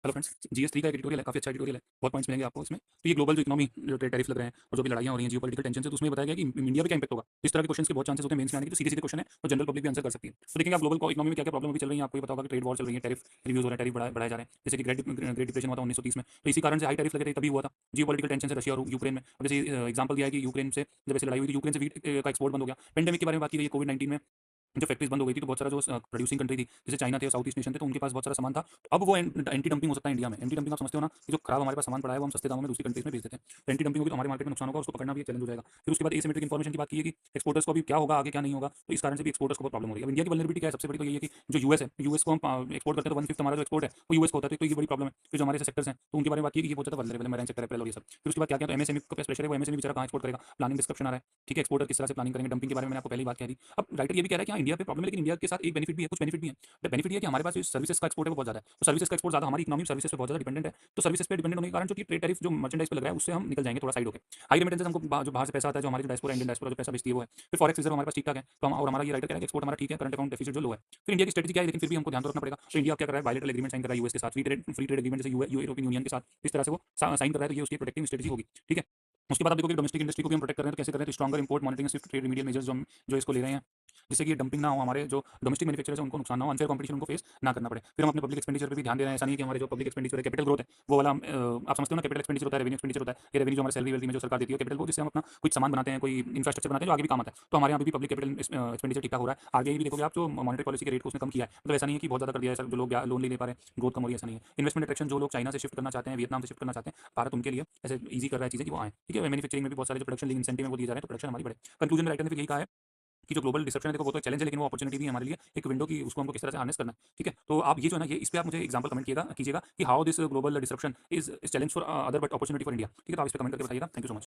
Hello friends, जीएस3 का एक tutorial है, काफ़ी अच्छा ट्यूटोरियल है, बहुत पॉइंट्स मिलेंगे आपको इसमें। तो ये ग्लोबल जो इकोनॉमी जो टैरिफ लग रहे हैं और जो भी लड़ाइयाँ हो रही हैं, जियोपॉलिटिकल टेंशन से, तो उसमें बताया गया कि इंडिया पे क्या इंपैक्ट होगा। इस तरह के क्वेश्चंस के बहुत चांसेस होते हैं मेंस में आने के, जो सीधे-सीधे क्वेश्चन है, तो जनरल पब्लिक भी आंसर कर सकती है। तो देखेंगे आप ग्लोबल इकोनॉमी में क्या-क्या प्रॉब्लम अभी चल रही है, आपको ये पता होगा कि ट्रेड वॉर चल रही है, टैरिफ रिव्यूज हो रहे हैं, टैरिफ बढ़ाए जा रहे हैं। जैसे कि ग्रेट डिप्रेशन हुआ था 1930 में, तो इसी कारण से हाई टैरिफ लगे थे, तभी हुआ था। जियोपॉलिटिकल टेंशन से रशिया और यूक्रेन में। अब जैसे एग्जांपल दिया है कि यूक्रेन से जब ऐसे लड़ाई हुई, तो यूक्रेन से व्हीट का एक्सपोर्ट बंद हो गया। पेंडेमिक के बारे में बात की गई है, कोविड-19 में जो फैक्ट्रीज बंद हो गई थी, तो बहुत सारा जो प्रोड्यूसिंग कंट्री थी, जैसे चाइना थे, साउथ ईस्ट नेशन थे, तो उनके पास बहुत सारा सामान था। तो अब वो एंटी डंपिंग हो सकता है इंडिया में। एंटी डंपिंग आप समझते हो ना, कि जो खराब हमारे पास सामान पड़ा है, वो हम सस्ते दामों में दूसरी कंट्रीज में बेच देते हैं। तो एंटी डंपिंग होगी तो हमारे मार्केट में नुकसान होगा, उसको पकड़ना भी एक चैलेंज हो जाएगा। फिर उसके बाद एसिमेट्रिक इन्फॉर्मेशन की बात की है कि एक्सपोर्टर्स को अभी क्या होगा, आगे क्या नहीं होगा, तो इस कारण से भी एक्सपोर्टर्स को बहुत प्रॉब्लम हो रही है। अब इंडिया की वल्नरेबिलिटी क्या है, सबसे बड़ी तो यही है कि जो यूएस है, यूएस को हम एक्सपोर्ट करते हैं, तो 1/5 हमारा जो एक्सपोर्ट है, वो यूएस को होता है, तो ये बड़ी प्रॉब्लम है। फिर जो हमारे सेक्टर्स हैं, तो उनके बारे में बात की है कि ये बहुत ज़्यादा वल्नरेबल है, मैराइन सेक्टर, एप्पल और ये सब। फिर उसके बाद क्या-क्या, तो एमएसएमई का प्रेशर है, वो एमएसएमई बेचारा कहाँ एक्सपोर्ट करेगा, प्लानिंग डिस्क्रिप्शन आ रहा है, ठीक है, एक्सपोर्टर किस तरह से प्लानिंग करेंगे, डंपिंग के बारे में मैंने आपको पहले ही बात कह दी। अब राइटर ये भी कह रहा है कि हाँ, इंडिया पे प्रॉब्लम है, लेकिन इंडिया के साथ एक बेनिफिट भी है, कुछ बेनिफिट भी है। द बेनिफिट ये है कि हमारे पास जो सर्विसेज का एक्सपोर्ट है वो बहुत ज़्यादा है। तो सर्विसेज का एक्सपोर्ट ज़्यादा, हमारी इकोनॉमी सर्विसेज पे बहुत ज़्यादा डिपेंडेंट है। तो सर्विसेज पे डिपेंडेंट होने के कारण जो कि ट्रेड टैरिफ जो मर्चेंडाइज पे लग रहा है, उससे हम निकल जाएंगे थोड़ा साइड होके। हाई रेमिटेंस हमको जो बाहर से पैसा आता है, जो हमारी डायस्पोरा, इंडियन डायस्पोरा जो पैसा भेजती है वो है। फिर फॉरेक्स रिजर्व हमारे पास ठीक ठाक है, तो हम और हमारा ये राइटर कह रहा है कि एक्सपोर्ट हमारा ठीक है, करंट अकाउंट डेफिसिट जो लो है। फिर इंडिया की स्ट्रेटजी क्या है, लेकिन फिर भी हमको ध्यान तो रखना पड़ेगा। तो इंडिया अब क्या कर रहा है, बायलैटरल एग्रीमेंट साइन कर रहा है यूएस के साथ, फ्री ट्रेड एग्रीमेंट जैसे यूरोपियन यूनियन के साथ, इस तरह से वो साइन कर रहा है, तो ये उसकी प्रोटेक्टिंग स्ट्रेटजी होगी। ठीक है। उसके बाद आप देखोगे डोमेस्टिक इंडस्ट्री को भी हम प्रोटेक्ट कर रहे हैं, तो कैसे कर रहे हैं, तो stronger import monitoring, Swift trade remedial measures जो इसको ले रहे हैं, जिससे कि डंपिंग ना हो, हमारे जो डोमेस्टिक मैन्युफैक्चरर्स हैं उनको नुकसान ना हो, अनफेयर कंपटीशन उनको फेस ना करना पड़े। फिर हम अपने पब्लिक एक्सपेंडिचर पे भी ध्यान दे रहे हैं। ऐसा नहीं है कि हमारे जो पब्लिक एक्सपेंडिचर है, कैपिटल ग्रोथ है, वो वाला आप समझते हो ना, कैपिटल एक्सपेंडिचर होता है, रेवेन्यू एक्सपेंडिचर होता है। ये रेवेन्यू जो हमारे सैलरी वैलरी में जो सरकार देती है, कैपिटल को, जिससे हम अपना कुछ सामान बनाते हैं, कोई इंफ्रास्ट्रक्चर बनाते हैं, जो आगे भी काम आता है। तो हमारे यहाँ पे भी पब्लिक कैपिटल एक्सपेंडिचर ठीक ठाक हो रहा है। आरबीआई भी देखोगे आप, जो मॉनेटरी पॉलिसी के रेट को उसने कम किया है, मतलब ऐसा नहीं है कि बहुत ज़्यादा कर दिया है सर, जो लोग लोन नहीं ले पा रहे हैं, ग्रोथ कम हो रही है, ऐसा नहीं है। इन्वेस्टमेंट अट्रैक्शन, जो लोग चाइना से शिफ्ट करना चाहते हैं, वियतनाम से शिफ्ट करना चाहते हैं, भारत उनके लिए ऐसे ईजी कर रहा है चीज़ें कि वो आएँ। ठीक है, मैन्युफैक्चरिंग में भी बहुत सारे जो प्रोडक्शन लिंक इंसेंटिव है वो दिए जा रहे हैं, तो प्रोडक्शन हमारी बढ़े। कंक्लूजन में राइटर ने फिर यही कहा है कि जो ग्लोबल डिस्रप्शन है, देखो वो तो चैलेंज है, लेकिन वो अपॉर्चुनिटी भी है हमारे लिए, एक विंडो की, उसको हमको किस तरह से हार्नेस करना है। ठीक है, तो आप ये जो है ना, ये इस पे आप मुझे एग्जांपल कमेंट कीजिएगा कि how this global disruption is challenge for other but opportunity for India. ठीक है, तो आप इस पे कमेंट करके बताइएगा। Thank you so much.